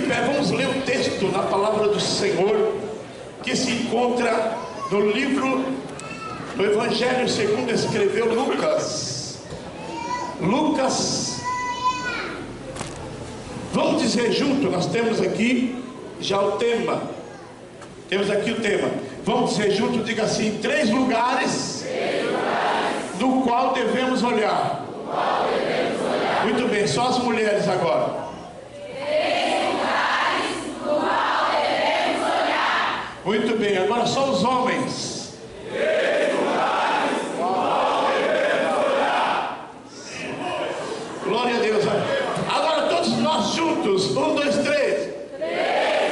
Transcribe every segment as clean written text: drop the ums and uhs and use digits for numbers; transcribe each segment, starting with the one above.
pé, vamos ler o texto na palavra do Senhor, que se encontra no livro do Evangelho segundo escreveu Lucas. Lucas, vamos dizer junto, nós temos aqui já o tema. Temos aqui o tema. Vamos dizer junto, diga assim: 3 lugares no qual devemos olhar. Muito bem, só as mulheres agora. 3 lugares no qual devemos olhar. Muito bem, agora só os homens. 3 lugares no qual devemos olhar. Glória a Deus. Agora todos nós juntos. 1, 2, 3. 3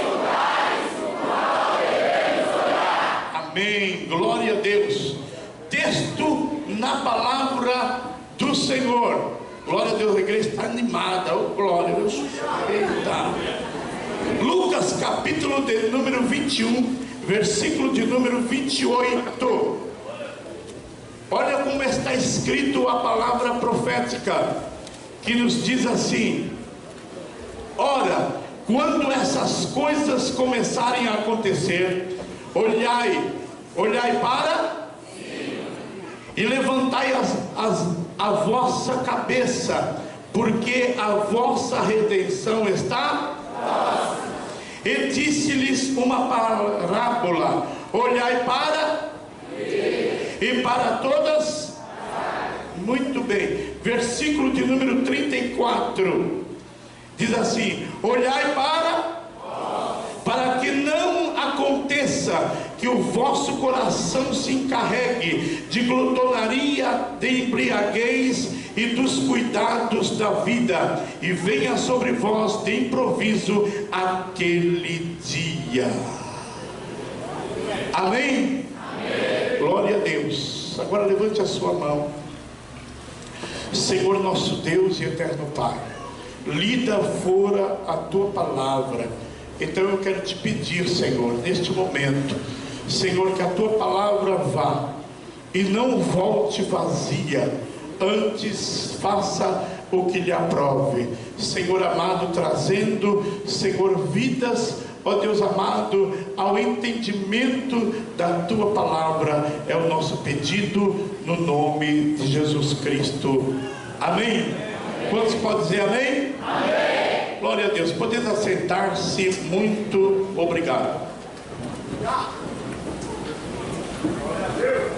lugares no qual devemos olhar. Amém. Glória a Deus. Texto na palavra do Senhor. Glória a Deus, a igreja está animada. Oh, glória a Deus. Eita. Lucas capítulo de número 21, versículo de número 28. Olha como está escrito a palavra profética, que nos diz assim: ora, quando essas coisas começarem a acontecer, olhai para e levantai a vossa cabeça, porque a vossa redenção está. E disse-lhes uma parábola: olhai para e para todas. Muito bem, versículo de número 34 diz assim: olhai para que não aconteça que o vosso coração se encarregue de glutonaria, de embriaguez e dos cuidados da vida, e venha sobre vós de improviso aquele dia. Amém? Amém. Glória a Deus. Agora levante a sua mão. Senhor nosso Deus e eterno Pai, lida fora a tua palavra. Então eu quero te pedir, Senhor, neste momento, Senhor, que a tua palavra vá e não volte vazia, antes faça o que lhe aprove, Senhor amado, trazendo, Senhor, vidas, ó Deus amado, ao entendimento da tua palavra. É o nosso pedido no nome de Jesus Cristo. Amém? Amém. Quantos podem dizer amém? Amém. Glória a Deus. Podemos assentar-se. Muito obrigado. Glória a Deus.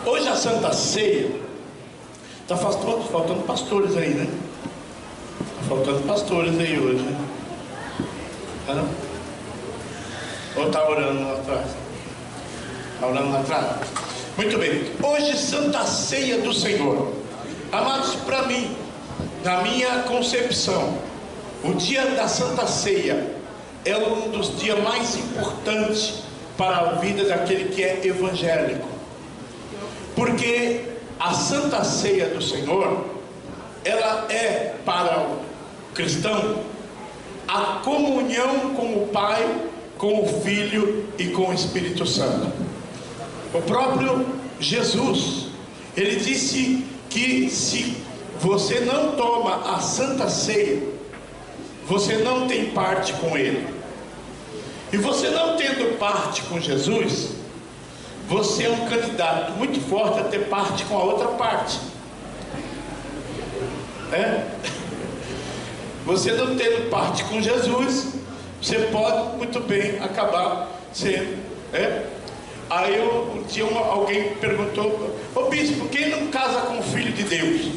Hoje a Santa Ceia está faltando pastores aí, né? Está faltando pastores aí hoje, né? Tá não? Ou está orando lá atrás? Está orando lá atrás? Muito bem. Hoje Santa Ceia do Senhor. Amados, para mim, na minha concepção, o dia da Santa Ceia é um dos dias mais importantes para a vida daquele que é evangélico. Porque a Santa Ceia do Senhor, ela é para o cristão a comunhão com o Pai, com o Filho e com o Espírito Santo. O próprio Jesus, ele disse que se você não toma a Santa Ceia, você não tem parte com Ele. E você não tendo parte com Jesus, você é um candidato muito forte a ter parte com a outra parte. Você não tendo parte com Jesus, você pode muito bem acabar sendo. Aí um dia alguém perguntou: ô bispo, quem não casa com o Filho de Deus?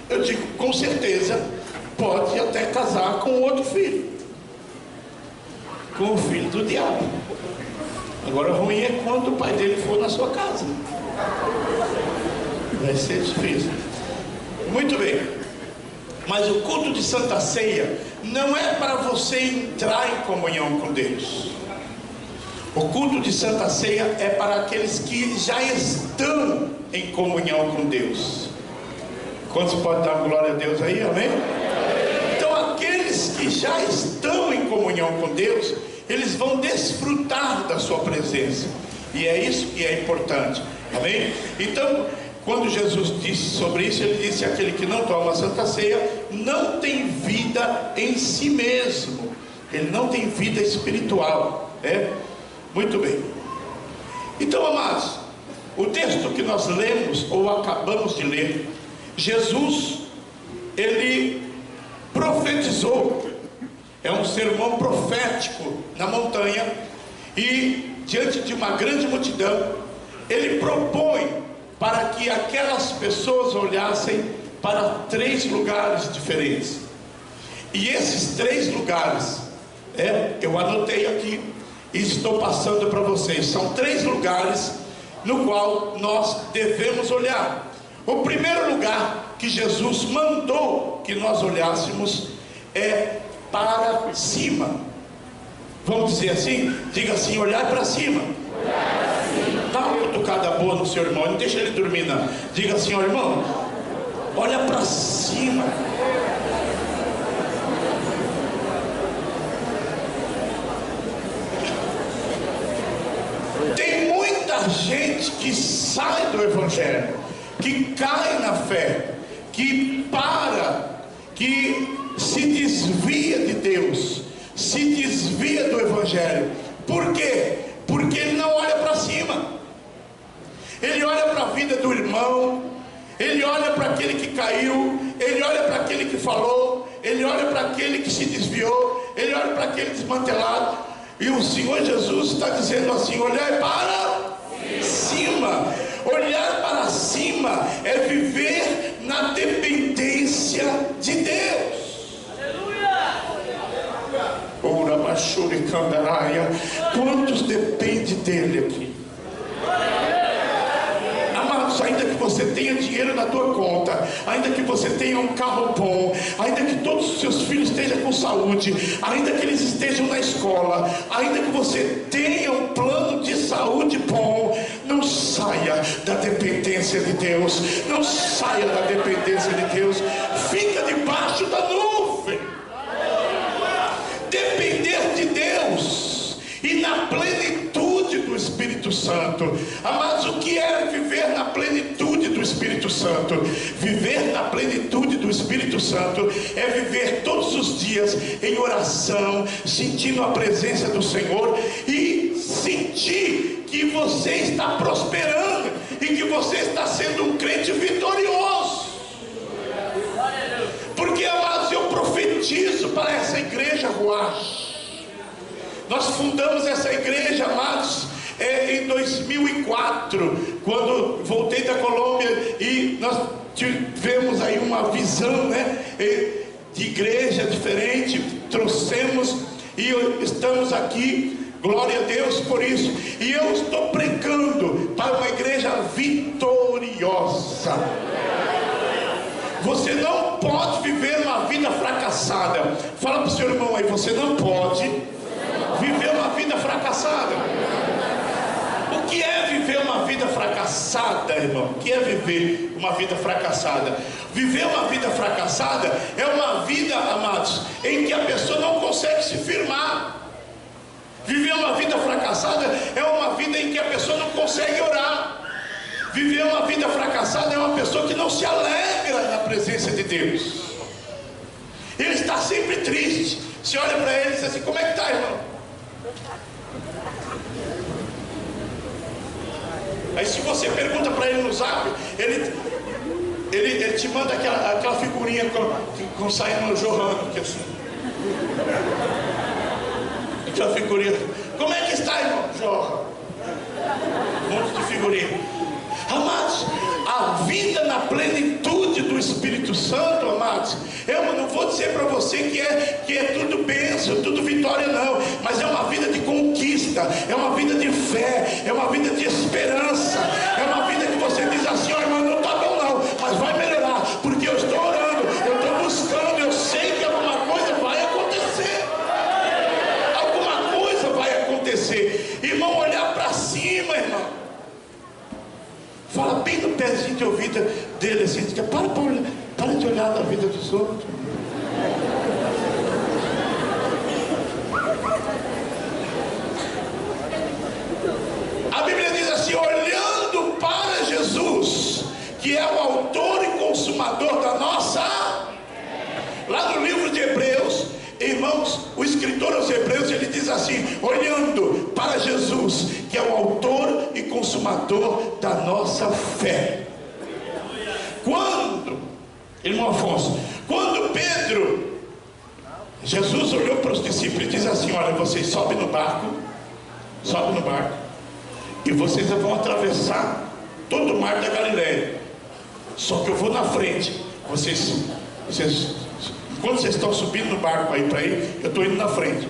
Eu digo, com certeza pode até casar com outro filho, com o filho do diabo. Agora ruim é quando o pai dele for na sua casa. Vai ser difícil. Muito bem. Mas o culto de Santa Ceia não é para você entrar em comunhão com Deus. O culto de Santa Ceia é para aqueles que já estão em comunhão com Deus. Quantos podem dar glória a Deus aí? Amém? Então aqueles que já estão em comunhão com Deus, eles vão desfrutar da sua presença. E é isso que é importante. Amém? Então, quando Jesus disse sobre isso, ele disse: aquele que não toma a Santa Ceia não tem vida em si mesmo, ele não tem vida espiritual. Muito bem. Então, amados, o texto que nós lemos, ou acabamos de ler, Jesus, ele profetizou, é um sermão profético na montanha, e diante de uma grande multidão, ele propõe para que aquelas pessoas olhassem para 3 lugares diferentes. E esses 3 lugares, eu anotei aqui e estou passando para vocês. São 3 lugares no qual nós devemos olhar. O primeiro lugar que Jesus mandou que nós olhássemos é para cima. Vamos dizer assim? Diga assim: olhar para cima. Dá uma cutucada boa no seu irmão, não deixa ele dormir não. Diga assim: ó irmão, olha para cima. Tem muita gente que sai do Evangelho, que cai na fé, que se desvia de Deus, se desvia do Evangelho. Por quê? Porque ele não olha para cima. Ele olha para a vida do irmão, ele olha para aquele que caiu, ele olha para aquele que falou, ele olha para aquele que se desviou, ele olha para aquele desmantelado. E o Senhor Jesus está dizendo assim: olhar para cima. Olhar para cima é viver na dependência de Deus. Ora, Machuri Candaraia. Quantos depende dele aqui? Amados, ainda que você tenha dinheiro na tua conta, ainda que você tenha um carro bom, ainda que todos os seus filhos estejam com saúde, ainda que eles estejam na escola, ainda que você tenha um plano de saúde bom, não saia da dependência de Deus. Não saia da dependência de Deus. Fica debaixo da nuvem. Depender de Deus e na plenitude do Espírito Santo. Amados, o que é viver na plenitude do Espírito Santo? Viver na plenitude do Espírito Santo é viver todos os dias em oração, sentindo a presença do Senhor e sentir que você está prosperando e que você está sendo um crente vitorioso. Porque, amados, eu profetizo para essa igreja Ruach. Nós fundamos essa igreja, amados, em 2004, quando voltei da Colômbia, e nós tivemos aí uma visão, de igreja diferente, trouxemos e estamos aqui. Glória a Deus por isso. E eu estou pregando para uma igreja vitoriosa. Você não pode viver uma vida fracassada. Fala para o seu irmão aí: você não pode viver uma vida fracassada. O que é viver uma vida fracassada, irmão? O que é viver uma vida fracassada? Viver uma vida fracassada é uma vida, amados, em que a pessoa não consegue se firmar. Viver uma vida fracassada é uma vida em que a pessoa não consegue orar. Viver uma vida fracassada é uma pessoa que não se alegra na presença de Deus. Ele está sempre triste. Você olha para ele e diz assim: como é que está, irmão? Aí se você pergunta para ele no zap, ele te manda aquela figurinha com saindo jorrando, que assim. Aquela figurinha. Como é que está, irmão? Jorra. Um monte de figurinha. Amados, a vida na plenitude do Espírito Santo, amados, eu não vou dizer para você que é tudo bênção, tudo vitória, não, mas é uma vida de conquista, é uma vida de fé, é uma vida de esperança, é uma vida que você diz assim: ó irmão, não está bom não, mas vai melhorar, porque eu estou orando, eu estou buscando, eu sei que alguma coisa vai acontecer. Alguma coisa vai acontecer. Irmão, olhar para cima, irmão. Fala bem no pezinho de ouvido dele assim: para de olhar na vida dos outros. A Bíblia diz assim: olhando para Jesus, que consumador da nossa fé. Quando, irmão Afonso, quando Jesus olhou para os discípulos e diz assim: olha, vocês sobem no barco, e vocês vão atravessar todo o mar da Galileia, só que eu vou na frente, vocês quando vocês estão subindo no barco aí para ir, eu estou indo na frente.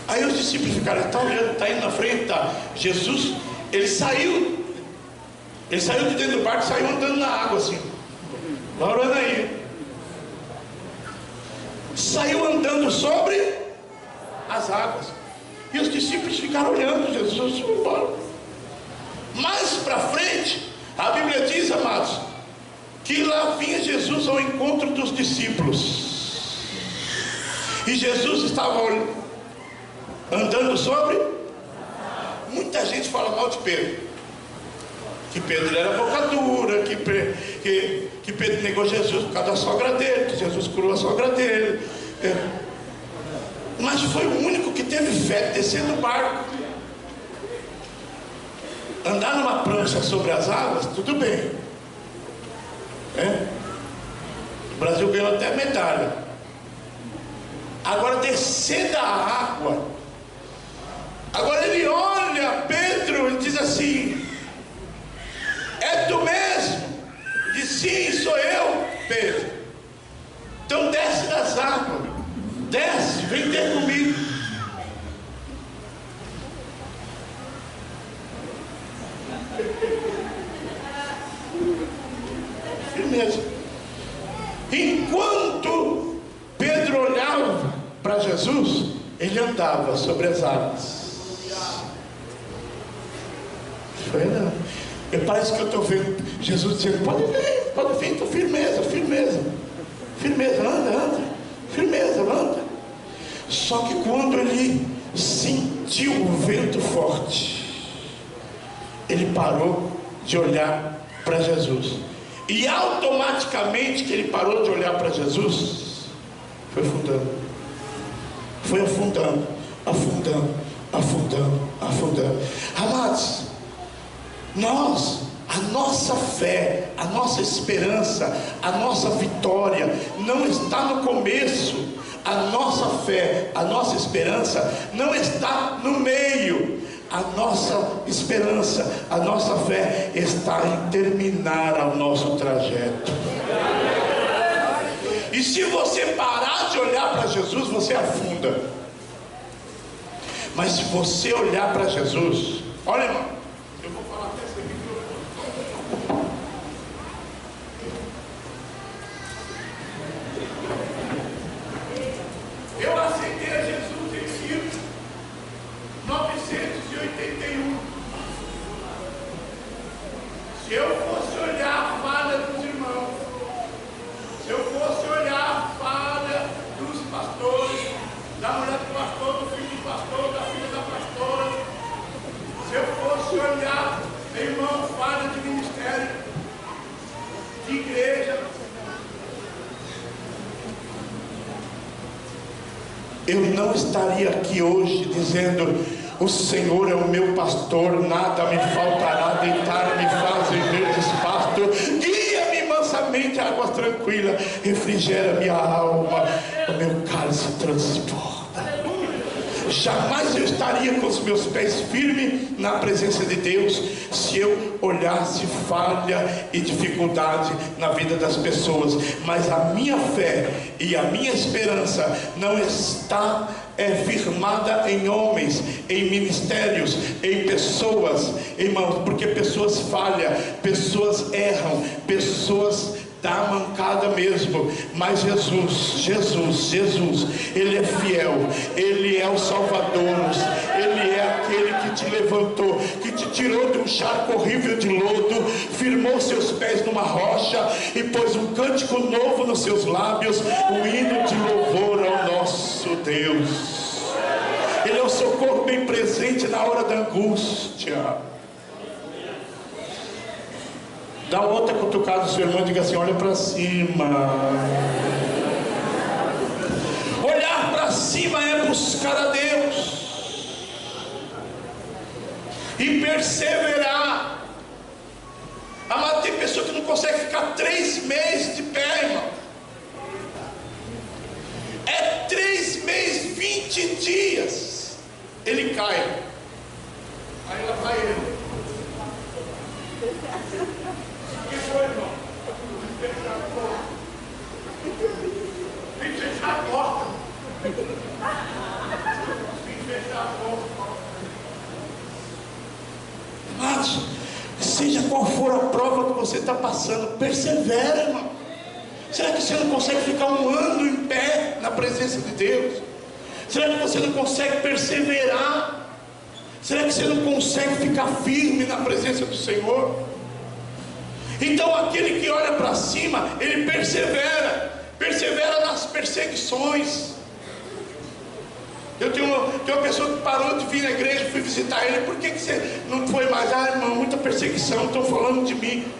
Aí os discípulos ficaram: está olhando, está indo na frente, tá? Jesus, ele saiu de dentro do barco, saiu andando na água assim, lá olhando aí, saiu andando sobre as águas, e os discípulos ficaram olhando Jesus foi embora. Mais para frente, a Bíblia diz, amados, que lá vinha Jesus ao encontro dos discípulos, e Jesus estava andando sobre. Muita gente fala mal de Pedro, que Pedro era boca dura, que Pedro negou Jesus por causa da sogra dele, que Jesus curou a sogra dele, mas foi o único que teve fé de descer do barco. Andar numa prancha sobre as águas, tudo bem, o Brasil ganhou até medalha. Agora descer da água, agora ele olha Pedro e diz assim: é tu mesmo? Diz: sim, sou eu, Pedro. Então desce das águas, desce, vem ter comigo. Firmeza. Enquanto Pedro olhava para Jesus, ele andava sobre as águas. Foi não. Parece que eu estou vendo Jesus dizendo: pode vir, então firmeza, anda, firmeza, anda. Só que quando ele sentiu o vento forte, ele parou de olhar para Jesus, e automaticamente que ele parou de olhar para Jesus, foi afundando. Amados, a nossa fé, a nossa esperança, a nossa vitória não está no começo. A nossa fé, a nossa esperança não está no meio. A nossa esperança, a nossa fé está em terminar o nosso trajeto. E se você parar de olhar para Jesus, você afunda. Mas se você olhar para Jesus, olha, irmão, eu vou falar até esse microfone. Eu aceitei a Jesus em 1981. Se eu fosse olhar a falha dos irmãos, se eu fosse olhar a falha dos pastores, da mulher do pastor, do filho do pastor, da filha da pastora, se eu fosse olhar, irmão, falha de ministério, de igreja, eu não estaria aqui hoje dizendo: o Senhor é o meu pastor, nada me faltará, deitar-me faz em verdes pastos, guia-me mansamente a águas tranquilas, refrigera minha alma, o meu cálice transborda. Jamais eu estaria com os meus pés firmes na presença de Deus se eu olhasse falha e dificuldade na vida das pessoas. Mas a minha fé e a minha esperança não está firmada em homens, em ministérios, em pessoas, irmãos, porque pessoas falham, pessoas erram, pessoas dá mancada mesmo, mas Jesus, Ele é fiel, Ele é o Salvador, Ele é aquele que te levantou, que te tirou de um charco horrível de lodo, firmou seus pés numa rocha e pôs um cântico novo nos seus lábios, um hino de louvor ao nosso Deus. Ele é o socorro bem presente na hora da angústia. Dá outra cutucada do seu irmão e diga assim: olha para cima. Olhar para cima é buscar a Deus. e perseverar. Amado, tem pessoa que não consegue ficar 3 meses de pé, irmão. É 3 meses, 20 dias. Ele cai. Aí lá vai ele. O que foi, irmão? Vem fechar a porta. Vem fechar a porta. Amados, seja qual for a prova que você está passando, persevera, irmão. Será que você não consegue ficar 1 ano em pé na presença de Deus? Será que você não consegue perseverar? Será que você não consegue ficar firme na presença do Senhor? Então aquele que olha para cima, ele persevera nas perseguições. Eu tenho uma pessoa que parou de vir na igreja, fui visitar ele. Por que você não foi mais? Ah, irmão, muita perseguição, estão falando de mim.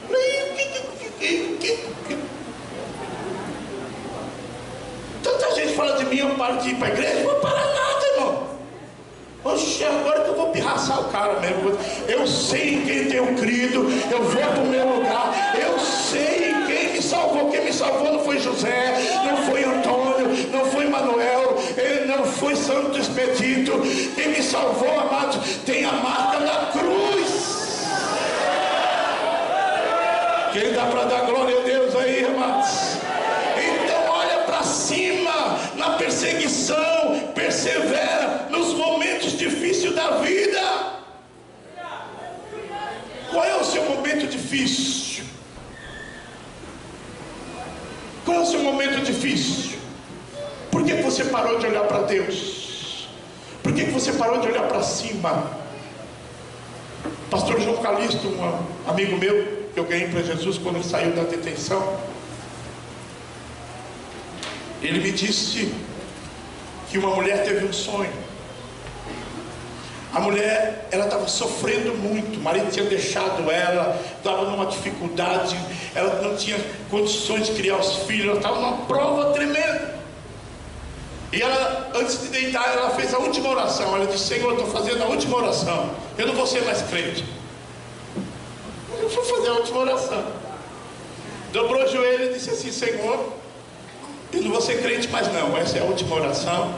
Tanta gente fala de mim, eu paro de ir para a igreja. Não vou parar nada, irmão. Oxe, agora que eu vou pirraçar o cara mesmo. Eu sei em quem tenho crido, eu vou para o meu lugar. Eu sei em quem me salvou. Quem me salvou não foi José, não foi Antônio, não foi Manuel, não foi Santo Expedito. Quem me salvou, amados, tem a marca da cruz. Quem dá para dar glória a Deus aí, amados? Então olha para cima, na perseguição, persevera nos momentos difíceis da vida. Qual é o seu momento difícil? Qual é o seu momento difícil? Por que você parou de olhar para Deus? Por que você parou de olhar para cima? Pastor João Calixto, um amigo meu, que eu ganhei para Jesus quando ele saiu da detenção, ele me disse que uma mulher teve um sonho. A mulher, ela estava sofrendo muito, o marido tinha deixado ela, estava numa dificuldade, ela não tinha condições de criar os filhos, ela estava numa prova tremenda. E ela, antes de deitar, ela fez a última oração. Ela disse: Senhor, estou fazendo a última oração, eu não vou ser mais crente. Eu fui fazer a última oração, dobrou o joelho e disse assim: Senhor, eu não vou ser crente mais não, essa é a última oração,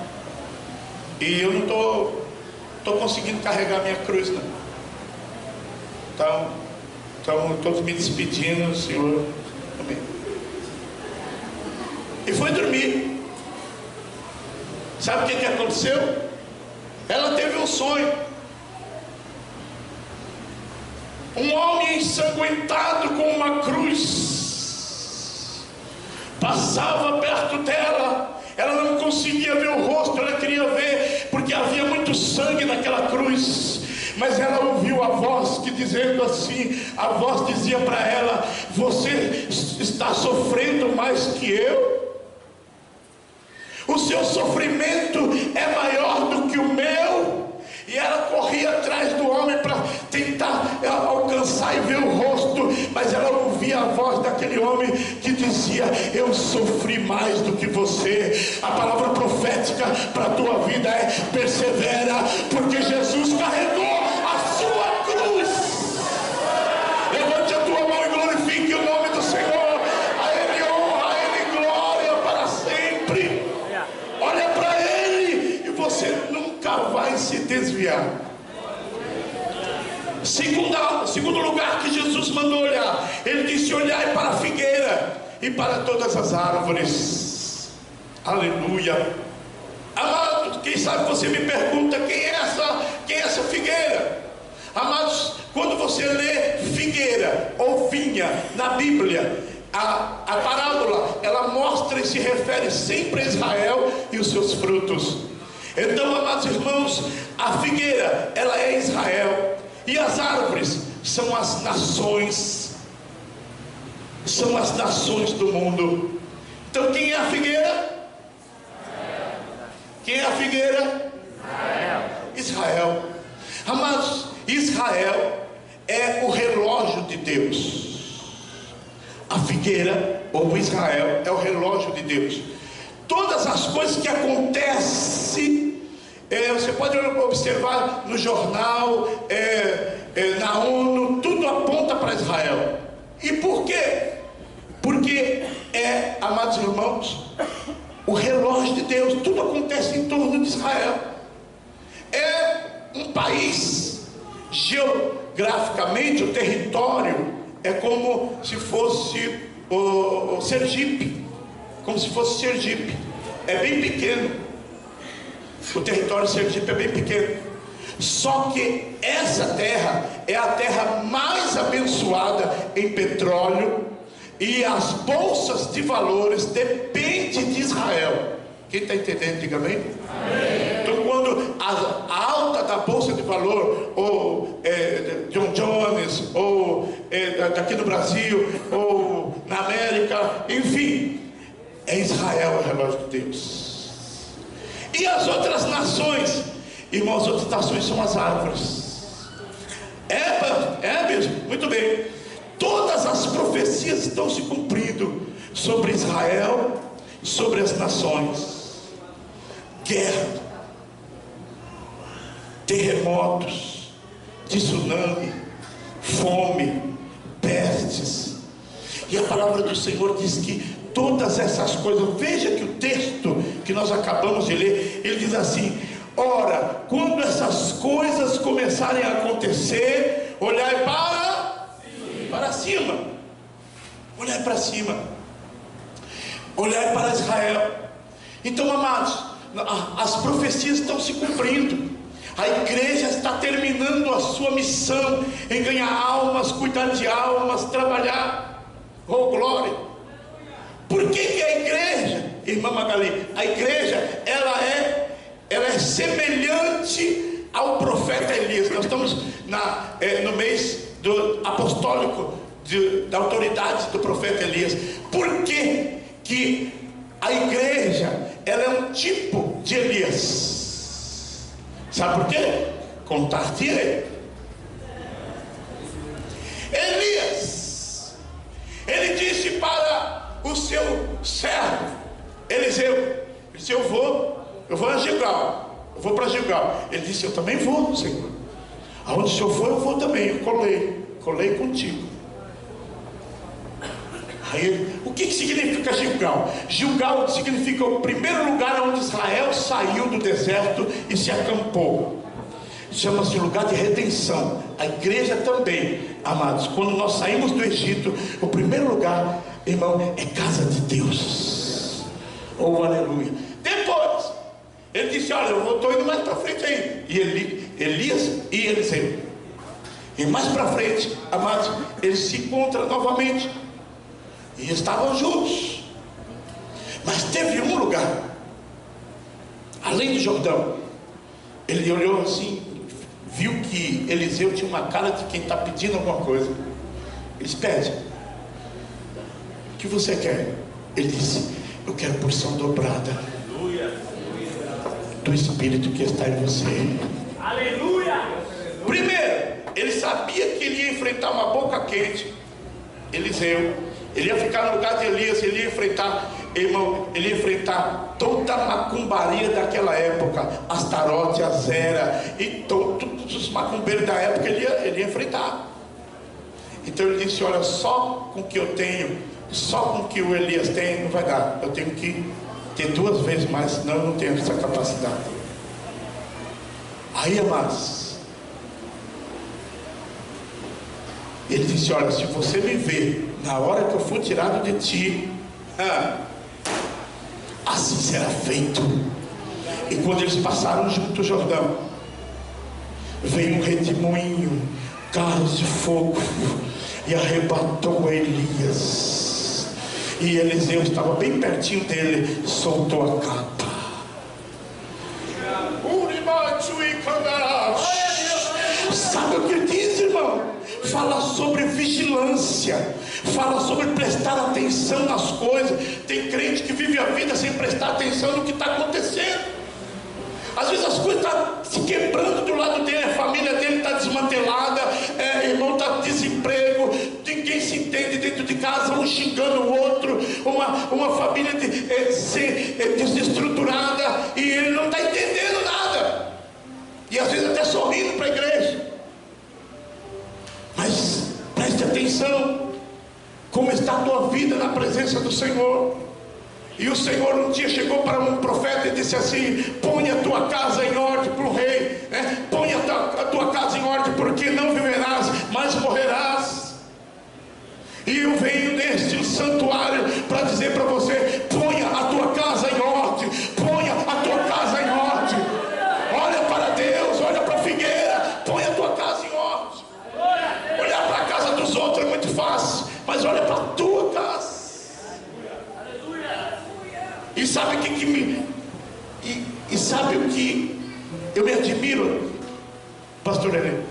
e eu não estou conseguindo carregar minha cruz não. Então estou me despedindo, Senhor. Amém. E foi dormir. Sabe o que aconteceu? Ela teve um sonho. Um homem ensanguentado com uma cruz passava perto dela. Ela não conseguia ver o rosto, ela queria ver, porque havia muito sangue naquela cruz. Mas ela ouviu a voz que dizendo assim, a voz dizia para ela: você está sofrendo mais que eu? O seu sofrimento é maior do que o meu. E ela corria atrás do homem para tentar alcançar e ver o rosto, mas ela ouvia a voz daquele homem que dizia: eu sofri mais do que você. A palavra profética para a tua vida é: persevera, porque Jesus carregou a sua cruz. Levante a tua mão e glorifique o nome do Senhor. A Ele honra, a Ele glória para sempre. Olha para Ele e você nunca vai se desviar. Segundo lugar que Jesus mandou olhar, Ele disse: olhai para a figueira e para todas as árvores. Aleluia. Amado, quem sabe você me pergunta: quem é essa figueira? Amados, quando você lê figueira ou vinha na Bíblia, a parábola, ela mostra e se refere sempre a Israel e os seus frutos. Então, amados irmãos, a figueira, ela é Israel, e as árvores são as nações, do mundo. Então, quem é a figueira? Quem é a figueira? Israel. Amados, Israel é o relógio de Deus. A figueira, ou Israel, é o relógio de Deus. Todas as coisas que acontecem, você pode observar no jornal, na ONU, tudo aponta para Israel. E por quê? Porque amados irmãos, o relógio de Deus, tudo acontece em torno de Israel. É um país, geograficamente, o território é como se fosse o Sergipe, como se fosse Sergipe, é bem pequeno, o território de Sergipe é bem pequeno, só que essa terra é a terra mais abençoada em petróleo, e as bolsas de valores dependem de Israel. Quem está entendendo, diga amém? Então, quando a alta da bolsa de valor, ou John Jones, ou daqui no Brasil, ou na América, enfim, é Israel o relógio de Deus. E as outras nações, irmãos, as outras nações são as árvores. É mesmo, muito bem. Todas as profecias estão se cumprindo sobre Israel, sobre as nações. Guerra, terremotos, tsunami, fome, pestes. E a palavra do Senhor diz que todas essas coisas, veja que o texto que nós acabamos de ler, ele diz assim: ora, quando essas coisas começarem a acontecer, olhai para cima, olhai para cima, olhai para Israel. Então, amados, as profecias estão se cumprindo. A igreja está terminando a sua missão em ganhar almas, cuidar de almas, trabalhar. Oh, glória! Por que a igreja, irmã Magali, a igreja, ela é semelhante ao profeta Elias. Nós estamos no mês do apostólico, da autoridade do profeta Elias. Por que a igreja, ela é um tipo de Elias? Sabe por quê? Contar-te ele. Elias, ele disse para o seu servo Eliseu, eu vou a Gilgal, eu vou para Gilgal. Ele disse: eu também vou, Senhor. Aonde o Senhor for, eu vou também. Eu colei contigo. Aí, o que significa Gilgal? Gilgal significa o primeiro lugar onde Israel saiu do deserto e se acampou. Chama-se lugar de redenção. A igreja também, amados, quando nós saímos do Egito, o primeiro lugar, irmão, é casa de Deus. Oh, aleluia. Depois, ele disse: olha, eu estou indo mais para frente aí. E Elias e Eliseu. E mais para frente, amados, eles se encontram novamente. E estavam juntos. Mas teve um lugar, além do Jordão. Ele olhou assim, viu que Eliseu tinha uma cara de quem está pedindo alguma coisa. Ele disse: pede. O que você quer? Ele disse: eu quero porção dobrada do Espírito que está em você. Aleluia! Primeiro, ele sabia que ele ia enfrentar uma boca quente, Eliseu. Ele ia ficar no lugar de Elias. Ele ia enfrentar, irmão, ele ia enfrentar toda a macumbaria daquela época, Astarote, Azera e todos os macumbeiros da época. Ele ia enfrentar. Então ele disse: olha, só com o que eu tenho, só com o que o Elias tem, não vai dar. Eu tenho que ter 2 vezes mais, senão eu não tenho essa capacidade. Aí, amados, ele disse: olha, se você me ver na hora que eu for tirado de ti, assim será feito. E quando eles passaram junto ao Jordão, veio um redemoinho, carros de fogo, e arrebatou Elias. E Eliseu estava bem pertinho dele, soltou a capa. Sabe o que diz, irmão? Fala sobre vigilância, fala sobre prestar atenção nas coisas. Tem crente que vive a vida sem prestar atenção no que está acontecendo. Às vezes as coisas estão se quebrando do lado dele, a família dele está desmantelada, irmão, está desemprego, ninguém se entende dentro de casa, um xingando o outro, uma família desestruturada, e ele não está entendendo nada. E até sorrindo para a igreja. Mas preste atenção, como está a tua vida na presença do Senhor. E o Senhor um dia chegou para um profeta e disse assim: põe a tua casa em ordem para o rei, né? Põe a tua casa em ordem, porque não viverás, mas morrerás. E eu venho neste santuário para dizer para você: ponha a tua casa em ordem, ponha a tua casa em ordem. Olha para Deus, olha para a figueira, põe a tua casa em ordem. Olhar para a casa dos outros é muito fácil, mas olha para a tua casa. E sabe o que me... E sabe o que eu me admiro, pastor Helena,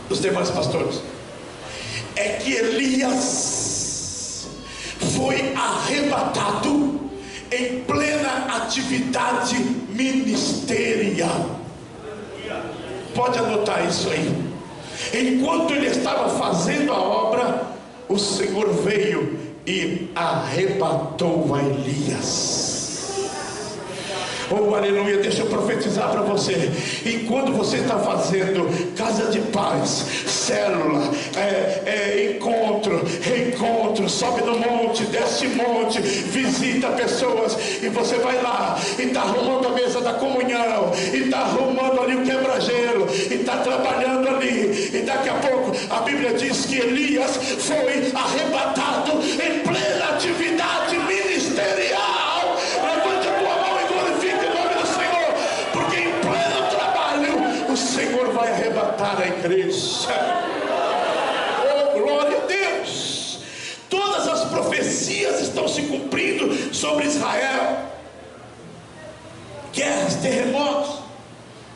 os demais pastores? É que Elias foi arrebatado em plena atividade ministerial. Pode anotar isso aí. Enquanto ele estava fazendo a obra, o Senhor veio e arrebatou a Elias. Oh, aleluia, deixa eu profetizar para você. Enquanto você está fazendo casa de paz, célula, encontro, reencontro, sobe no monte, desce monte, visita pessoas, e você vai lá e está arrumando a mesa da comunhão, e está arrumando ali o quebra-gelo, e está trabalhando ali, e daqui a pouco a Bíblia diz que Elias foi arrebatado em plena atividade ministerial. Levante a tua mão e glorifique o nome do Senhor, porque em pleno trabalho o Senhor vai arrebatar a igreja. Oh, glória a Deus! Todas as profecias estão se cumprindo sobre Israel. Guerras, terremotos,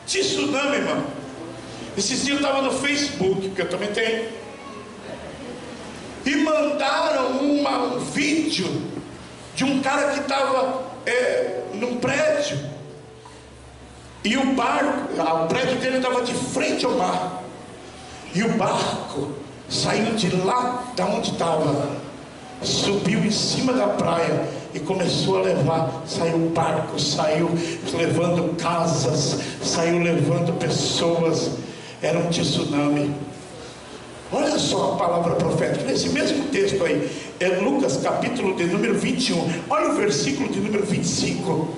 tsunami, irmão. Esses dias eu estava no Facebook, que eu também tenho, e mandaram um vídeo de um cara que estava num prédio, e o prédio dele estava de frente ao mar, e o barco saiu de lá da onde estava, subiu em cima da praia e começou a levar. Saiu o barco, saiu levando casas, saiu levando pessoas. Era um tsunami. Olha só a palavra profética nesse mesmo texto aí, é Lucas capítulo de número 21. Olha o versículo de número 25,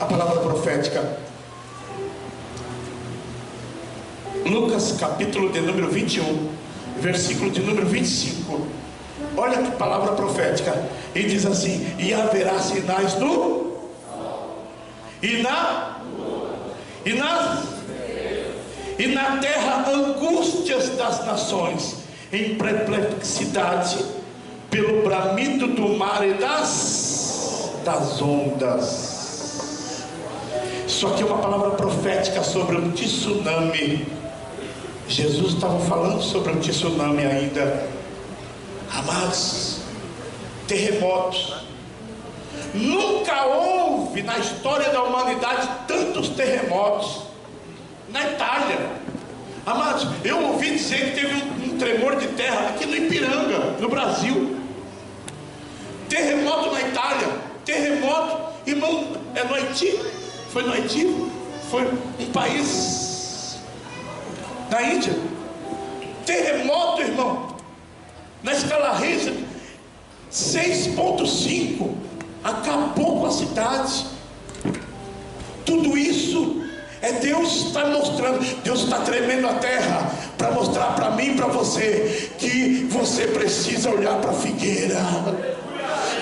a palavra profética. Lucas capítulo de número 21, versículo de número 25. Olha que palavra profética. E diz assim: e haverá sinais no e na terra angústias das nações, em perplexidade pelo bramido do mar e das ondas. Isso aqui é uma palavra profética sobre o tsunami. Jesus estava falando sobre o tsunami ainda. Amados, terremotos. Nunca houve na história da humanidade tantos terremotos. Na Itália, amados, eu ouvi dizer que teve um tremor de terra aqui no Ipiranga, no Brasil. Terremoto na Itália, terremoto, irmão, no Haiti. Foi no Haiti? Foi um país da Índia. Terremoto, irmão, na escala Richter 6,5, acabou com a cidade. Tudo isso é Deus está mostrando, Deus está tremendo a terra para mostrar para mim e para você que você precisa olhar para a figueira,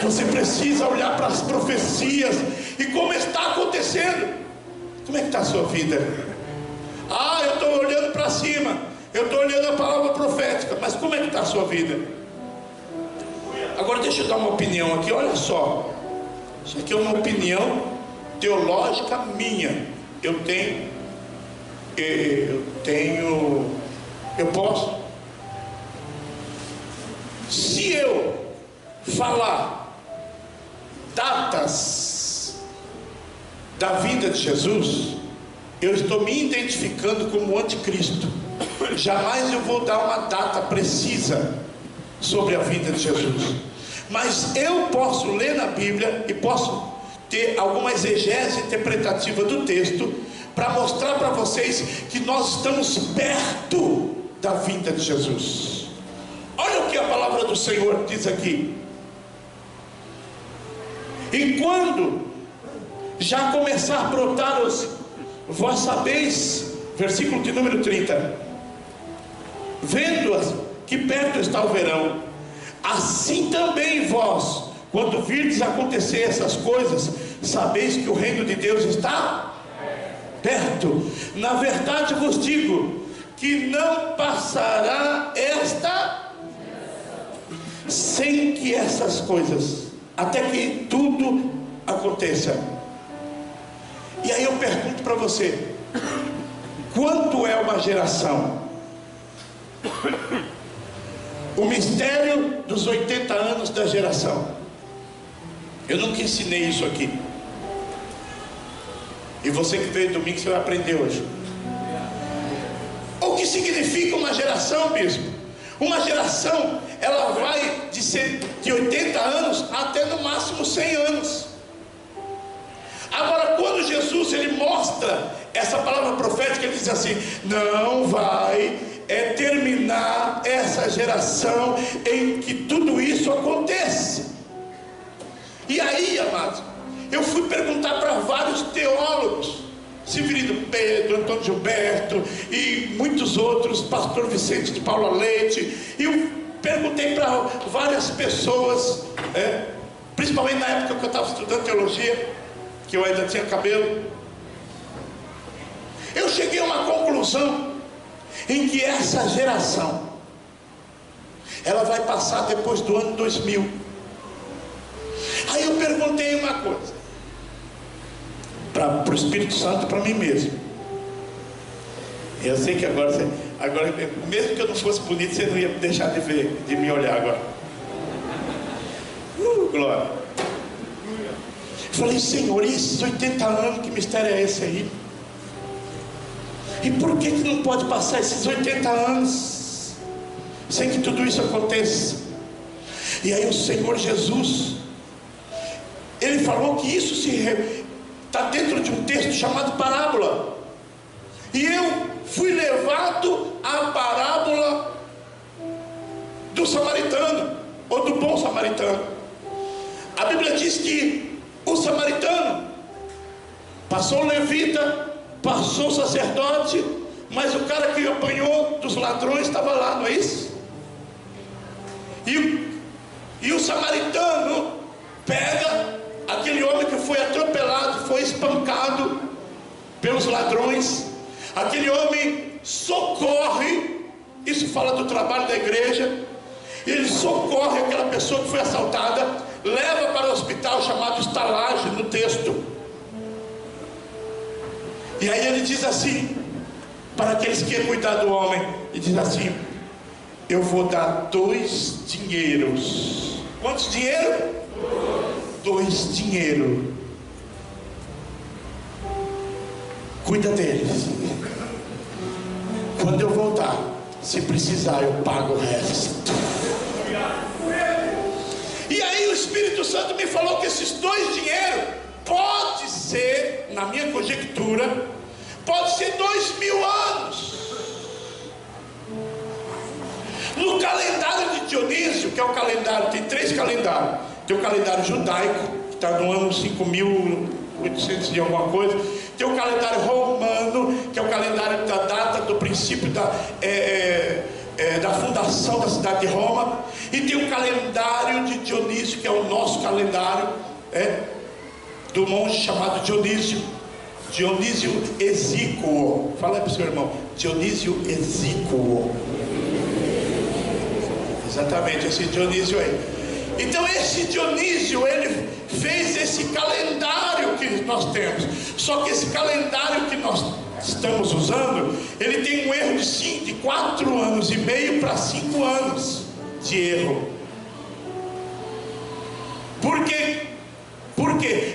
você precisa olhar para as profecias e como está acontecendo. Como é que está a sua vida? Eu estou olhando para cima, eu estou olhando a palavra profética, mas como é que está a sua vida? Agora deixa eu dar uma opinião aqui, olha só, isso aqui é uma opinião teológica minha. Eu posso. Se eu falar datas da vida de Jesus, eu estou me identificando como anticristo. Jamais eu vou dar uma data precisa sobre a vida de Jesus. Mas eu posso ler na Bíblia e posso ter alguma exegese interpretativa do texto para mostrar para vocês que nós estamos perto da vinda de Jesus. Olha o que a palavra do Senhor diz aqui. E quando já começar a brotar vós sabeis, versículo de número 30, vendo-as que perto está o verão, assim também vós, quando virdes acontecer essas coisas, sabeis que o reino de Deus está perto. Na verdade vos digo que não passará esta sem que essas coisas, até que tudo aconteça. E aí eu pergunto para você: quanto é uma geração? O mistério dos 80 anos da geração. Eu nunca ensinei isso aqui. E você que veio domingo, você vai aprender hoje. O que significa uma geração, bispo? Uma geração, ela vai de 80 anos até no máximo 100 anos. Agora, quando Jesus ele mostra essa palavra profética, ele diz assim: não vai terminar essa geração em que tudo isso aconteça. E aí, amados, eu fui perguntar para vários teólogos, Severino Pedro, Antônio Gilberto e muitos outros, pastor Vicente de Paula Leite, e eu perguntei para várias pessoas, principalmente na época que eu estava estudando teologia, que eu ainda tinha cabelo. Eu cheguei a uma conclusão em que essa geração ela vai passar depois do ano 2000. Aí eu perguntei uma coisa para o Espírito Santo, para mim mesmo. Eu sei que agora, mesmo que eu não fosse bonito, você não ia deixar de me olhar agora. Glória. Eu falei: Senhor, e esses 80 anos, que mistério é esse aí? E por que não pode passar esses 80 anos sem que tudo isso aconteça? E aí o Senhor Jesus, ele falou que isso está dentro de um texto chamado parábola. E eu fui levado à parábola do samaritano, ou do bom samaritano. A Bíblia diz que o samaritano passou o levita, passou o sacerdote, mas o cara que apanhou dos ladrões estava lá, não é isso? E o samaritano pega aquele homem que foi atropelado, foi espancado pelos ladrões. Aquele homem socorre, isso fala do trabalho da igreja. Ele socorre aquela pessoa que foi assaltada, leva para o hospital chamado estalagem no texto. E aí ele diz assim, para aqueles que iam cuidar do homem, ele diz assim: eu vou dar 2 dinheiros. Quantos dinheiro? 2 dinheiros. Cuida deles. Quando eu voltar, se precisar, eu pago o resto. E aí o Espírito Santo me falou que esses 2 dinheiros pode ser, na minha conjectura, pode ser 2000 anos. No calendário de Dionísio, que é o calendário, tem 3 calendários. Tem o calendário judaico, que está no ano 5800 de alguma coisa. Tem o calendário romano, que é o calendário da data do princípio da fundação da cidade de Roma. E tem o calendário de Dionísio, que é o nosso calendário, do monge chamado Dionísio. Dionísio Exíquo. Fala aí para o seu irmão: Dionísio Exíquo. Exatamente, esse Dionísio aí. Então esse Dionísio, ele fez esse calendário que nós temos. Só que esse calendário que nós estamos usando, ele tem um erro de 4 anos e meio para 5 anos de erro. Por quê?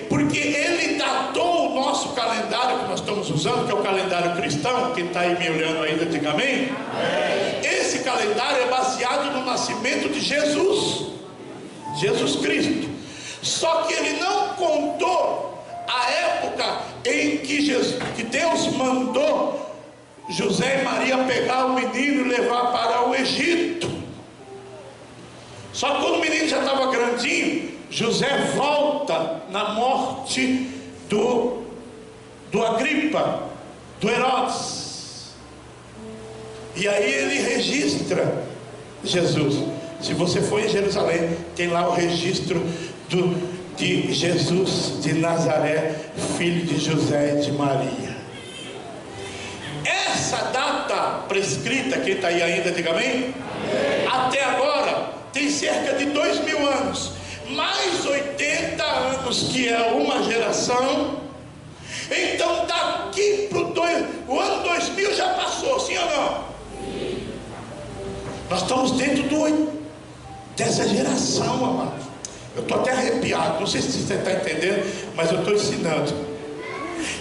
Porque ele datou o nosso calendário que nós estamos usando, que é o calendário cristão. Quem está aí me olhando ainda, diga amém. Esse calendário é baseado no nascimento de Jesus Cristo. Só que ele não contou a época em que Deus mandou José e Maria pegar o menino e levar para o Egito. Só que quando o menino já estava grandinho, José volta na morte do Agripa, do Herodes. E aí ele registra Jesus. Se você for em Jerusalém, tem lá o registro de Jesus de Nazaré, filho de José e de Maria. Essa data prescrita, quem está aí ainda, diga amém? Até agora tem cerca de 2000 anos, mais 80 anos, que é uma geração. Então daqui para o ano 2000 já passou, sim ou não? Sim. Nós estamos dentro dessa geração, amados. Eu estou até arrepiado, não sei se você está entendendo, mas eu estou ensinando.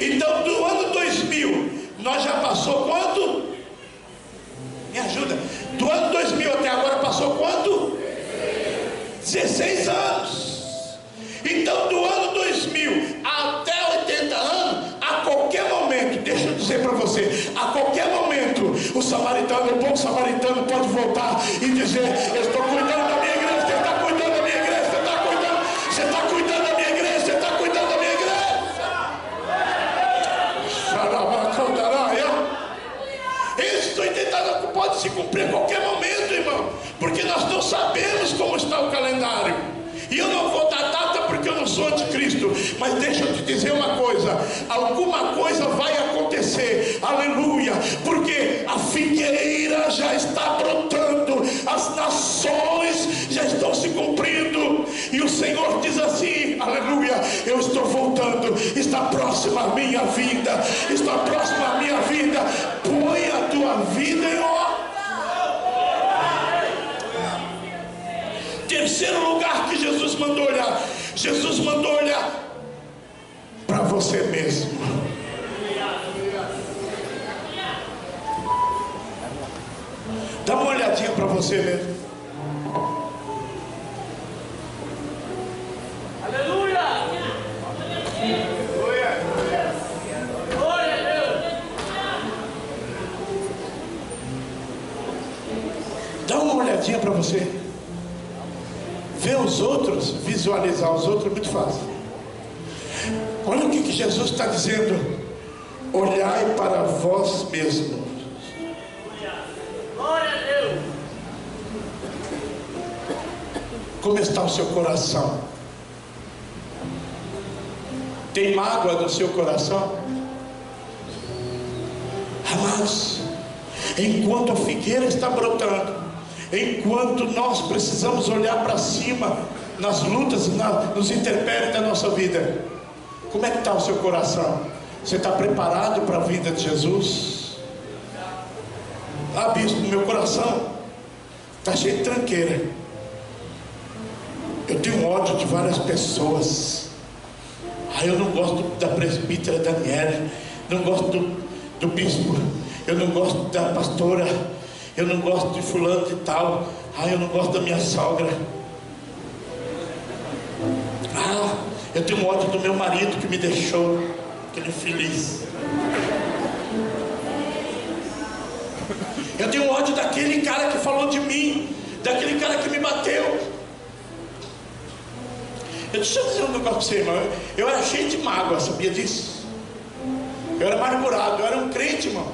Então do ano 2000 nós já passou quanto? Me ajuda. Do ano 2000 até agora passou quanto? 16 anos. Então do ano 2000 até 80 anos, a qualquer momento, deixa eu dizer para você, a qualquer momento o povo samaritano pode voltar e dizer: eu estou cuidando da minha igreja, você está cuidando da minha igreja, você está cuidando da minha igreja, você está cuidando da minha igreja. Isso 80 anos pode se cumprir a qualquer momento, irmão, porque nós não sabemos como está o calendário. E eu não vou dar data porque eu não sou anticristo, mas deixa eu te dizer uma coisa: alguma coisa vai acontecer, aleluia, porque a figueira já está brotando, as nações já estão se cumprindo, e o Senhor diz assim, aleluia: eu estou voltando, está próxima a minha vida, está próxima a minha vida. Põe a tua vida em ordem. Terceiro lugar que Jesus mandou olhar para você mesmo. Dá uma olhadinha para você mesmo. Aleluia! Glória a Deus! Dá uma olhadinha para você. Ver os outros, visualizar os outros é muito fácil. Olha o que Jesus está dizendo: olhai para vós mesmos. Glória a Deus! Como está o seu coração? Tem mágoa no seu coração? Amados, enquanto a figueira está brotando, enquanto nós precisamos olhar para cima nas lutas, nos intempéries da nossa vida, como é que está o seu coração? Você está preparado para a vinda de Jesus? Ah, bispo, meu coração está cheio de tranqueira. Eu tenho ódio de várias pessoas. Eu não gosto da presbítera Daniela, não gosto do bispo, eu não gosto da pastora, eu não gosto de fulano de tal. Eu não gosto da minha sogra. Eu tenho ódio do meu marido que me deixou, aquele infeliz. Eu tenho ódio daquele cara que falou de mim, daquele cara que me bateu. Deixa eu dizer um negócio para você, irmão. Eu era cheio de mágoa, sabia disso? Eu era amargurado, eu era um crente, irmão,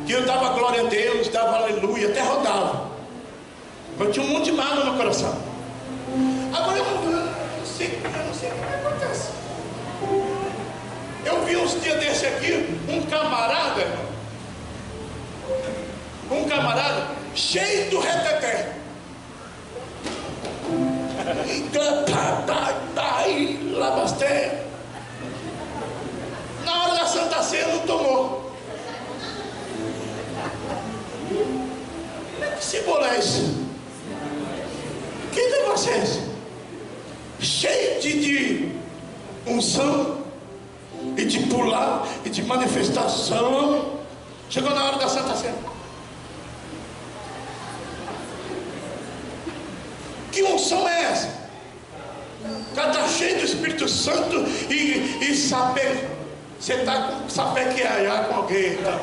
que eu dava glória a Deus, dava aleluia, até rodava. Mas eu tinha um monte de mágoa no coração. Agora eu não sei o que acontece. Eu vi uns dias desse aqui, um camarada cheio do reteté. Labasté. Na hora da Santa Ceia não tomou. Que símbolo é esse? Que negócio é esse? Cheio de unção e de pular e de manifestação. Chegou na hora da Santa Ceia. Que unção é essa? cara está cheio do Espírito Santo e saber. Você está com sapequear com alguém, tá?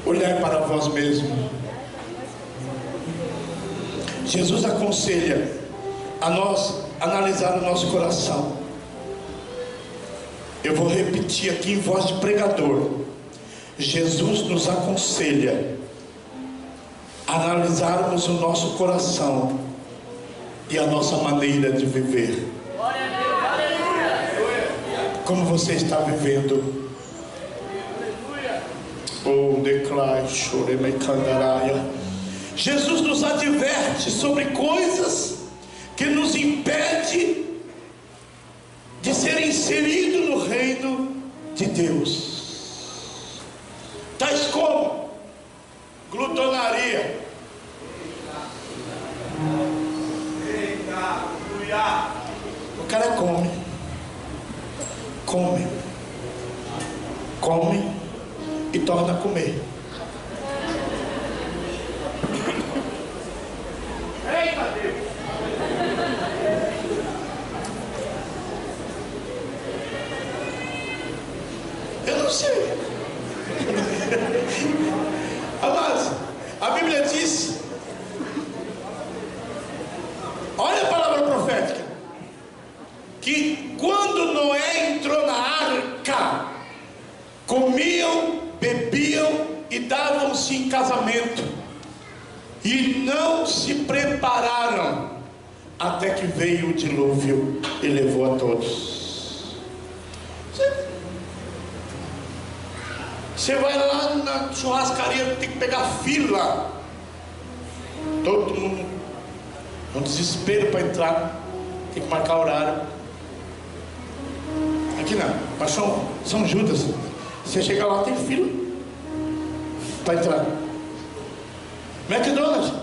Olhar para vós mesmo. Jesus aconselha a nós analisar o nosso coração. Eu vou repetir aqui em voz de pregador. Jesus nos aconselha a analisarmos o nosso coração e a nossa maneira de viver. Como você está vivendo? Oh, declare, chorei, candaraia. Jesus nos adverte sobre coisas que nos impedem de ser inserido no reino de Deus, tais como glutonaria. O cara come e torna a comer. Eita Deus! Eu não sei. Amados, a Bíblia diz, olha a palavra profética, que quando Noé entrou na arca, comiam, bebiam e davam-se em casamento, e não se prepararam, até que veio o dilúvio e levou a todos. Você vai lá na churrascaria, tem que pegar fila, todo mundo um desespero para entrar, tem que marcar horário. Aqui não, mas São Judas, você chega lá, tem fila para entrar. McDonald's,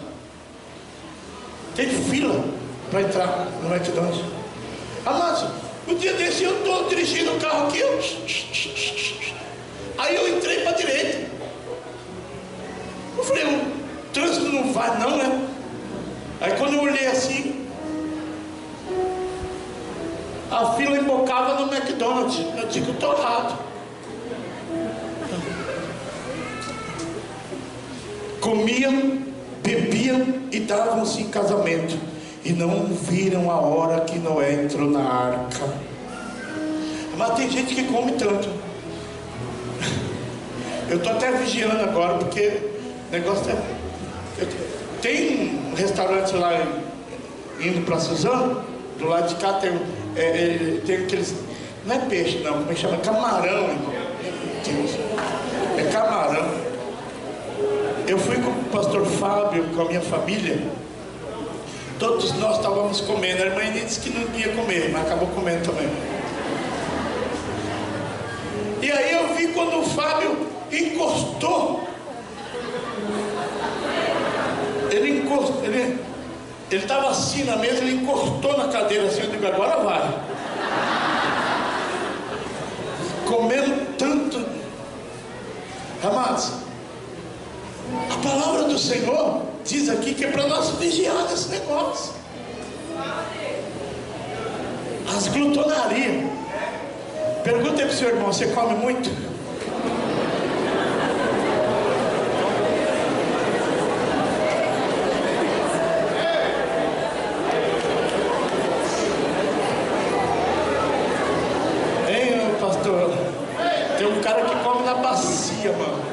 tem fila para entrar no McDonald's. Amados, o dia desse eu estou dirigindo o carro aqui, aí eu entrei para a direita. Eu falei, o trânsito não vai não, né? Aí quando eu olhei assim, a fila embocava no McDonald's. Eu digo, eu estou errado. Comiam, bebiam e davam-se em casamento, e não viram a hora que Noé entrou na arca. Mas tem gente que come tanto. Eu estou até vigiando agora, porque o negócio é... Tem um restaurante lá indo para Suzano, do lado de cá tem aqueles... Não é peixe não, como é que chama? Camarão, irmão. É camarão. Eu fui com o pastor Fábio, com a minha família. Todos nós estávamos comendo. A irmã disse que não ia comer, mas acabou comendo também. E aí eu vi quando o Fábio encostou. Ele estava assim na mesa, ele encostou na cadeira assim. Eu digo, agora vai. Comendo tanto. Amados, a palavra do Senhor diz aqui que é para nós vigiar nesse negócio. As glutonarias. Pergunta aí para o seu irmão, você come muito? Hein, pastor? Tem um cara que come na bacia, mano.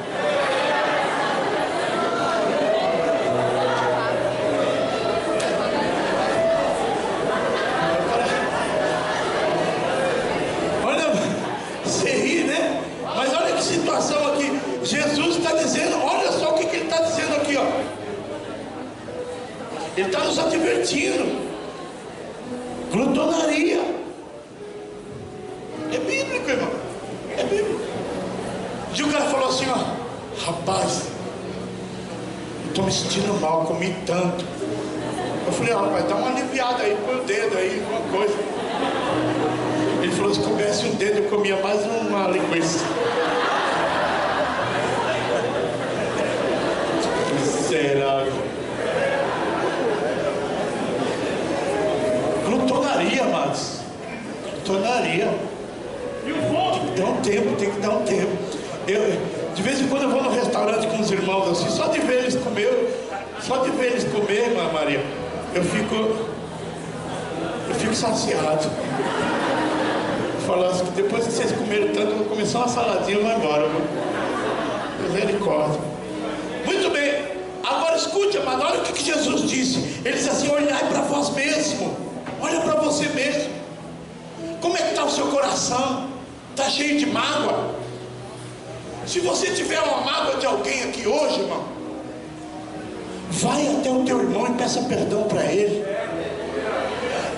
Jesus está dizendo, olha só o que ele está dizendo aqui, ó. Ele está nos advertindo. Glutonaria. É bíblico, irmão. É bíblico. E o cara falou assim, ó, rapaz, eu estou me sentindo mal, comi tanto. Eu falei, rapaz, dá uma aliviada aí, põe o dedo aí, alguma coisa. Ele falou, se comesse um dedo, eu comia mais uma linguiça. Miserável. Glutonaria, amados. Glutonaria. Tem que dar um tempo. De vez em quando eu vou no restaurante com os irmãos assim, só de ver eles comer, irmã Maria, eu fico saciado. Falando assim, que depois que vocês comeram tanto, eu vou comer só uma saladinha e vou embora. Misericórdia. Muito bem. Agora escute, amado, olha o que Jesus disse. Ele disse assim, olhai para vós mesmo. Olha para você mesmo. Como é que está o seu coração? Está cheio de mágoa? Se você tiver uma mágoa de alguém aqui hoje, irmão, vai até o teu irmão e peça perdão para ele.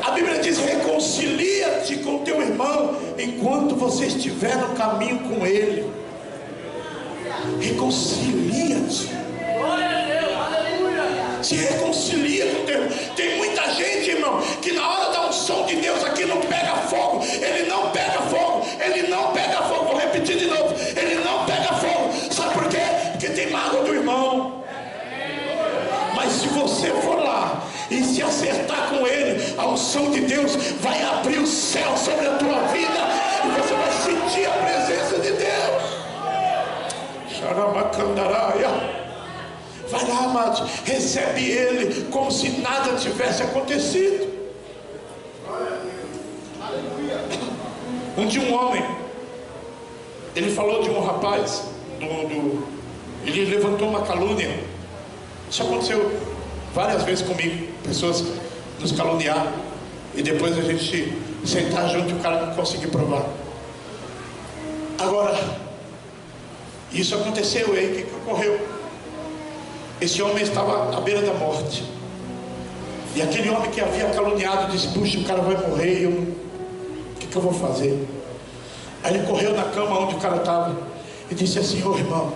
A Bíblia diz, reconcilia-te com o teu irmão enquanto você estiver no caminho com ele. Reconcilia-te. Se reconcilia com o teu irmão. Tem muita gente, irmão, que na hora da unção de Deus aqui não pega fogo. Ele não pega fogo. Ele não pega fogo. Vou repetir de novo. Ele não pega fogo. Sabe por quê? Porque tem mágoa do irmão. Mas se você for lá e se acertar com ele, a unção de Deus vai abrir o céu sobre a tua vida e você vai sentir a presença de Deus. Xarabacandaraia. Vai lá, amados, recebe ele como se nada tivesse acontecido. Um dia um homem, ele falou de um rapaz, ele levantou uma calúnia. Isso aconteceu várias vezes comigo, pessoas nos caluniar e depois a gente sentar junto e o cara não conseguir provar. Agora, isso aconteceu, e aí o que ocorreu? Esse homem estava à beira da morte, e aquele homem que havia caluniado disse, puxa, o cara vai morrer, o que eu vou fazer? Aí ele correu na cama onde o cara estava e disse assim, ô irmão,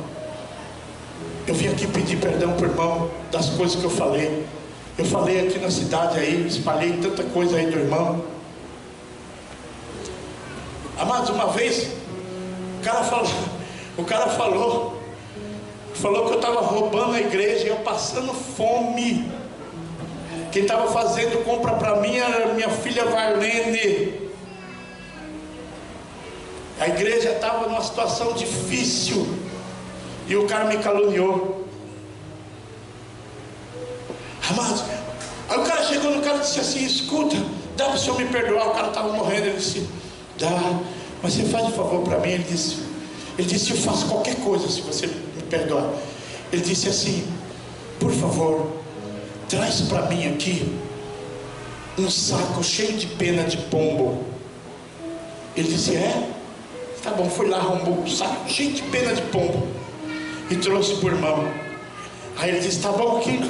eu vim aqui pedir perdão para o irmão das coisas que eu falei. Eu falei aqui na cidade aí, espalhei tanta coisa aí do irmão. Amados, uma vez o cara falou que eu estava roubando a igreja e eu passando fome. Quem estava fazendo compra para mim era minha filha Varlene. A igreja estava numa situação difícil e o cara me caluniou. Amados, aí o cara chegou no cara e disse assim, escuta, dá para o senhor me perdoar? O cara estava morrendo. Ele disse, dá, mas você faz um favor para mim. Ele disse, eu faço qualquer coisa se você me perdoar. Ele disse assim, por favor, traz para mim aqui um saco cheio de pena de pombo. Ele disse, tá bom. Foi lá, arrumou um saco cheio de pena de pombo e trouxe para o irmão. Aí ele disse, tá bom aqui,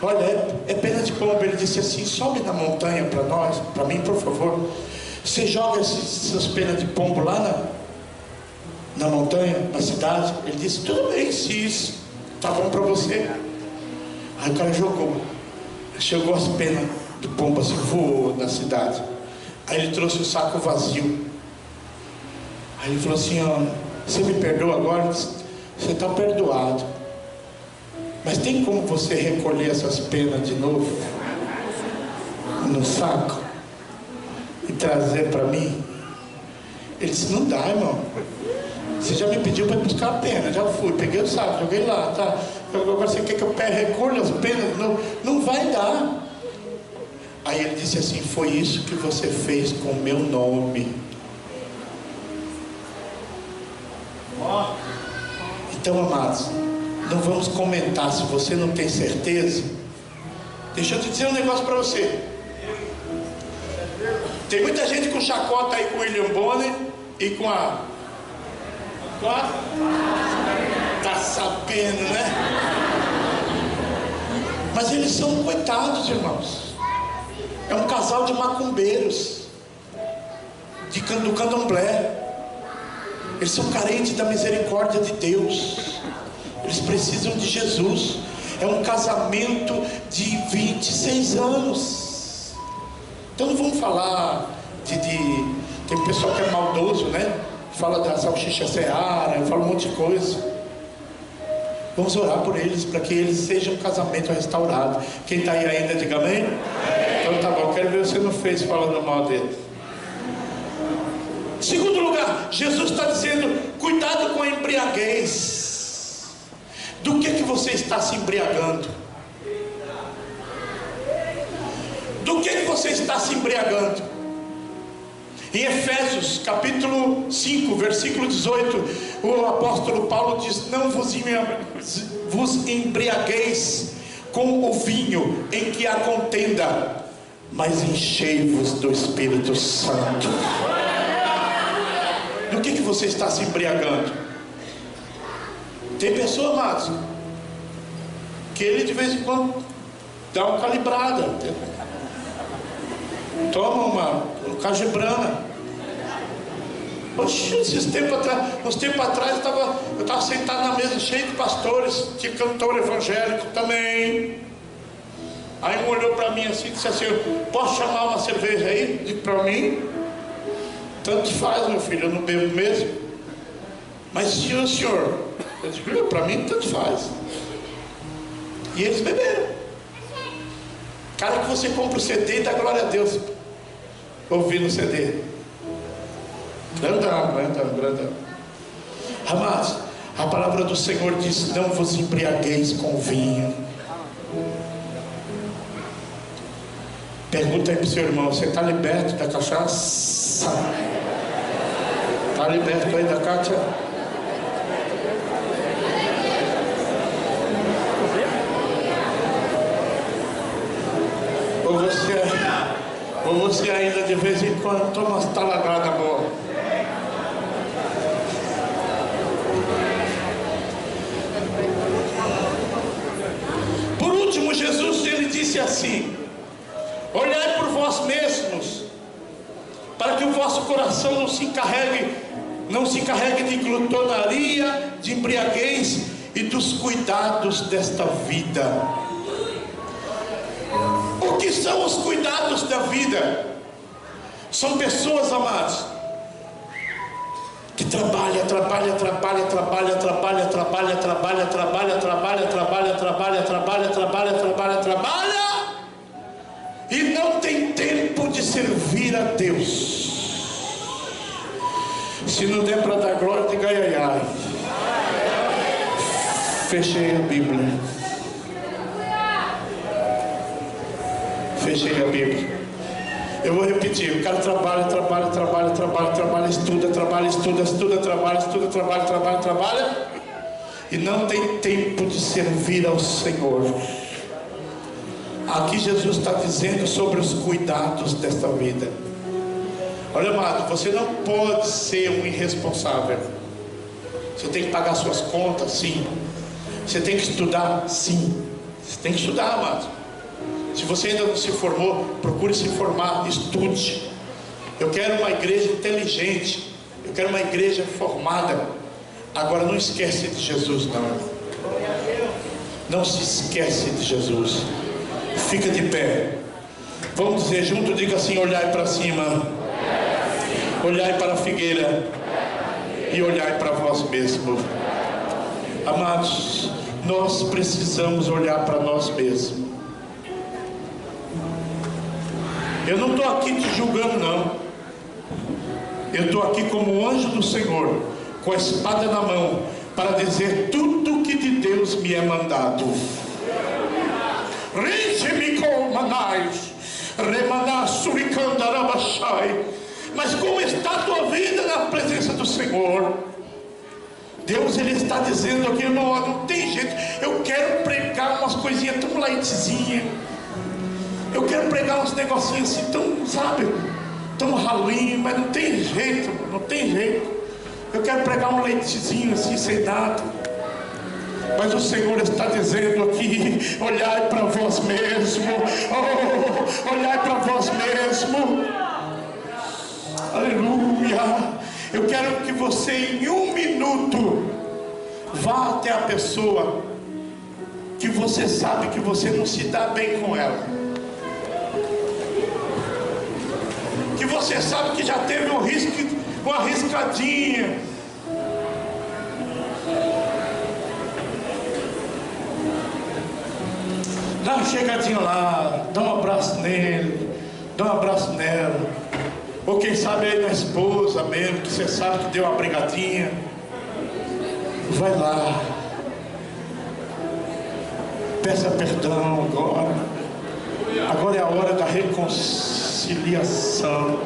olha, é pena de pombo. Ele disse assim, sobe na montanha para nós, para mim, por favor. Você joga essas penas de pombo lá na montanha, na cidade. Ele disse, tudo bem, se isso tá bom para você. Aí o cara jogou, chegou as penas de pombo assim, voou na cidade. Aí ele trouxe o saco vazio. Aí ele falou assim, ó, você me perdoa agora? Você está perdoado, mas tem como você recolher essas penas de novo no saco e trazer para mim? Ele disse, não dá, irmão. Você já me pediu para buscar a pena, já fui, peguei o saco, joguei lá, tá? Agora você quer que eu recolha as penas de novo? Não vai dar. Aí ele disse assim, foi isso que você fez com o meu nome. Então, amados, não vamos comentar se você não tem certeza. Deixa eu te dizer um negócio para você. Tem muita gente com chacota aí com o William Bonner e com a tá sabendo, né? Mas eles são coitados, irmãos. É um casal de macumbeiros do candomblé. Eles são carentes da misericórdia de Deus. Eles precisam de Jesus. É um casamento de 26 anos. Então não vamos falar tem pessoal que é maldoso, né? Fala da salsicha Seara, fala um monte de coisa. Vamos orar por eles, para que eles sejam um casamento restaurado. Quem está aí ainda, diga amém. Então tá bom, quero ver você no Face falando mal dele. Segundo lugar, Jesus está dizendo: cuidado com a embriaguez. Do que você está se embriagando? Do que você está se embriagando? Em Efésios capítulo 5, versículo 18, o apóstolo Paulo diz: não vos embriagueis com o vinho em que há contenda, mas enchei-vos do Espírito Santo. Do que você está se embriagando? Tem pessoa, amados, que ele de vez em quando dá uma calibrada, toma uma cajibrana. Oxe, uns tempos atrás eu estava sentado na mesa cheio de pastores, tinha cantor evangélico também. Aí um olhou para mim assim e disse assim: posso chamar uma cerveja aí? Digo: para mim, tanto faz, meu filho, eu não bebo mesmo. Mas se o senhor? Eu digo: para mim tanto faz. E eles beberam. Cara, que você compra o CD e dá glória a Deus ouvindo o CD. Grandão. Amados, a palavra do Senhor diz: não vos embriagueis com vinho. Pergunta aí para o seu irmão: você está liberto da cachaça? Está liberto aí da Cátia? Ou você ainda de vez em quando toma umas talagadas boas? Por último, Jesus ele disse assim: olhai por vós mesmos, para que o vosso coração não se encarregue de glutonaria, de embriaguez e dos cuidados desta vida. O que são os cuidados da vida? São pessoas, amados, que trabalha e não tem tempo de servir a Deus. Se não der para dar glória, diga ai, ai, ai. Fechei a Bíblia. Fechei a Bíblia. Eu vou repetir: o cara trabalha, estuda, trabalha, e não tem tempo de servir ao Senhor. Aqui Jesus está dizendo sobre os cuidados desta vida. Olha, amado, você não pode ser um irresponsável. Você tem que pagar suas contas, sim. Você tem que estudar, sim. Você tem que estudar, amado. Se você ainda não se formou, procure se formar, estude. Eu quero uma igreja inteligente, eu quero uma igreja formada. Agora não esquece de Jesus, não. Não se esquece de Jesus. Fica de pé. Vamos dizer junto, diga assim: olhai para cima, olhai para a figueira e olhai para vós mesmos. Amados, nós precisamos olhar para nós mesmos. Eu não estou aqui te julgando, não. Eu estou aqui como anjo do Senhor, com a espada na mão, para dizer tudo que de Deus me é mandado. Mas como está a tua vida na presença do Senhor? Deus ele está dizendo aqui: não tem jeito. Eu quero pregar umas coisinhas tão lightzinhas. Eu quero pregar uns negocinhos assim tão, sabe, tão ralinho, mas não tem jeito, não tem jeito. Eu quero pregar um leitezinho assim, sem nada. Mas o Senhor está dizendo aqui: olhai para vós mesmo. Oh, olhai para vós mesmo. Aleluia. Eu quero que você em 1 minuto vá até a pessoa que você sabe que você não se dá bem com ela, que você sabe que já teve uma riscadinha, dá uma chegadinha lá, dá um abraço nele, dá um abraço nela, ou quem sabe aí na esposa mesmo, que você sabe que deu uma brigadinha, vai lá, peça perdão agora é a hora da reconciliação.